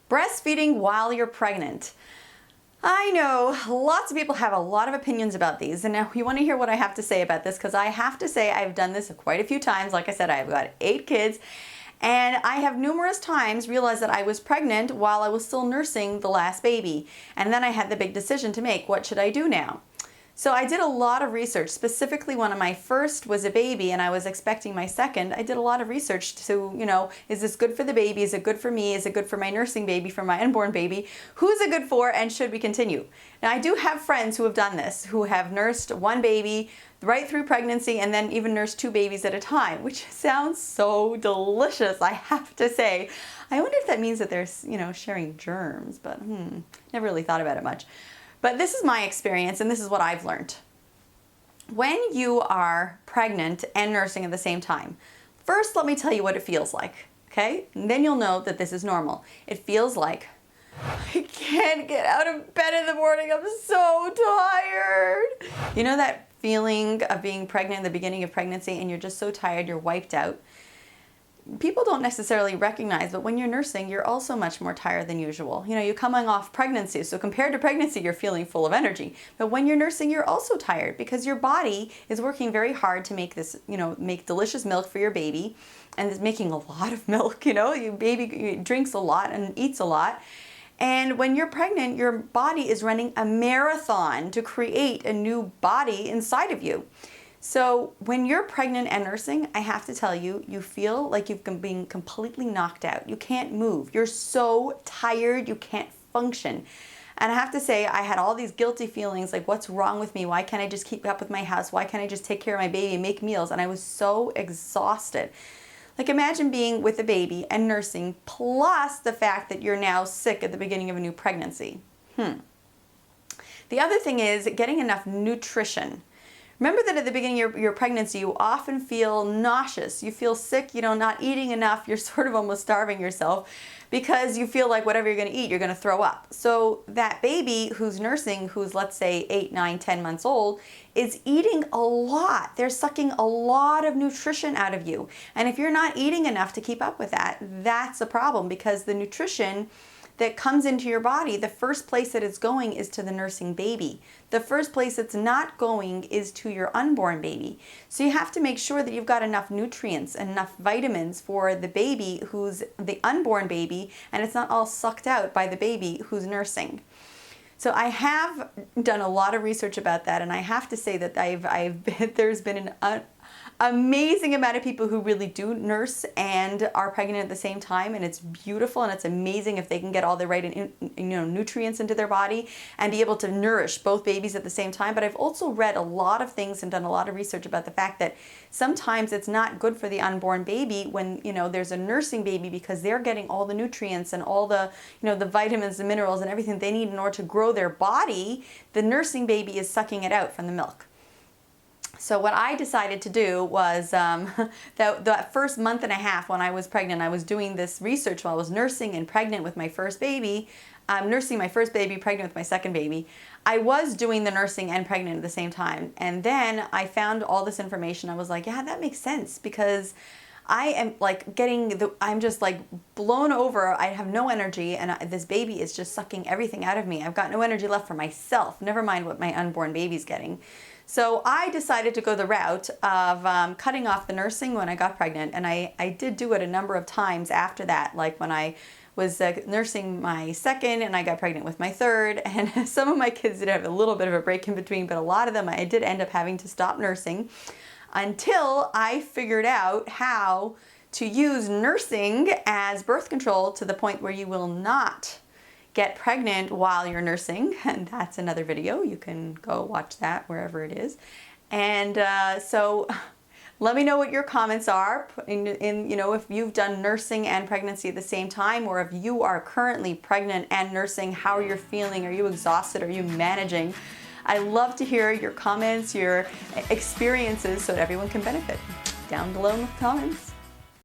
Breastfeeding while you're pregnant. I know lots of people have a lot of opinions about these, and now you want to hear what I have to say about this, because I have to say I've done this quite a few times. Like I said, I've got 8 kids, and I have numerous times realized that I was pregnant while I was still nursing the last baby, and then I had the big decision to make. What should I do now? So I did a lot of research, specifically when my first was a baby and I was expecting my second. I did a lot of research to, is this good for the baby? Is it good for me? Is it good for my nursing baby, for my unborn baby? Who's it good for, and should we continue? Now, I do have friends who have done this, who have nursed one baby right through pregnancy and then even nursed 2 babies at a time, which sounds so delicious, I have to say. I wonder if that means that they're, sharing germs, but never really thought about it much. But this is my experience, and this is what I've learned. When you are pregnant and nursing at the same time, first let me tell you what it feels like, okay? And then you'll know that this is normal. It feels like, I can't get out of bed in the morning, I'm so tired. You know that feeling of being pregnant in the beginning of pregnancy and you're just so tired, you're wiped out? People don't necessarily recognize, but when you're nursing, you're also much more tired than usual. You're coming off pregnancy, so compared to pregnancy, you're feeling full of energy. But when you're nursing, you're also tired because your body is working very hard to make this, make delicious milk for your baby, and is making a lot of milk. Your baby drinks a lot and eats a lot. And when you're pregnant, your body is running a marathon to create a new body inside of you. So when you're pregnant and nursing, I have to tell you, you feel like you've been completely knocked out. You can't move. You're so tired, you can't function. And I have to say, I had all these guilty feelings, like, what's wrong with me? Why can't I just keep up with my house? Why can't I just take care of my baby and make meals? And I was so exhausted. Like, imagine being with a baby and nursing, plus the fact that you're now sick at the beginning of a new pregnancy. The other thing is getting enough nutrition. Remember that at the beginning of your pregnancy, you often feel nauseous. You feel sick, not eating enough. You're sort of almost starving yourself because you feel like whatever you're going to eat, you're going to throw up. So that baby who's nursing, who's, let's say 8, 9, 10 months old, is eating a lot. They're sucking a lot of nutrition out of you. And if you're not eating enough to keep up with that, that's a problem, because the nutrition that comes into your body, the first place that it's going is to the nursing baby. The first place it's not going is to your unborn baby. So you have to make sure that you've got enough nutrients and enough vitamins for the baby who's the unborn baby, and it's not all sucked out by the baby who's nursing. So I have done a lot of research about that, and I have to say that there's been an amazing amount of people who really do nurse and are pregnant at the same time, and it's beautiful, and it's amazing if they can get all the right nutrients into their body and be able to nourish both babies at the same time. But I've also read a lot of things and done a lot of research about the fact that sometimes it's not good for the unborn baby when there's a nursing baby, because they're getting all the nutrients and all the the vitamins and minerals and everything they need in order to grow their body. The nursing baby is sucking it out from the milk. So what I decided to do was that first month and a half when I was pregnant, I was doing this research while I was nursing and pregnant with my first baby. Nursing my first baby, pregnant with my second baby. I was doing the nursing and pregnant at the same time. And then I found all this information. I was like, yeah, that makes sense, because I am like I'm just like blown over. I have no energy, and this baby is just sucking everything out of me. I've got no energy left for myself, never mind what my unborn baby's getting. So I decided to go the route of cutting off the nursing when I got pregnant, and I did do it a number of times after that, like when I was nursing my second and I got pregnant with my third, and some of my kids did have a little bit of a break in between, but a lot of them I did end up having to stop nursing until I figured out how to use nursing as birth control to the point where you will not get pregnant while you're nursing, and that's another video. You can go watch that wherever it is. And so let me know what your comments are if you've done nursing and pregnancy at the same time, or if you are currently pregnant and nursing, how you're feeling. Are you exhausted? Are you managing? I love to hear your comments, your experiences, so that everyone can benefit. Down below in the comments.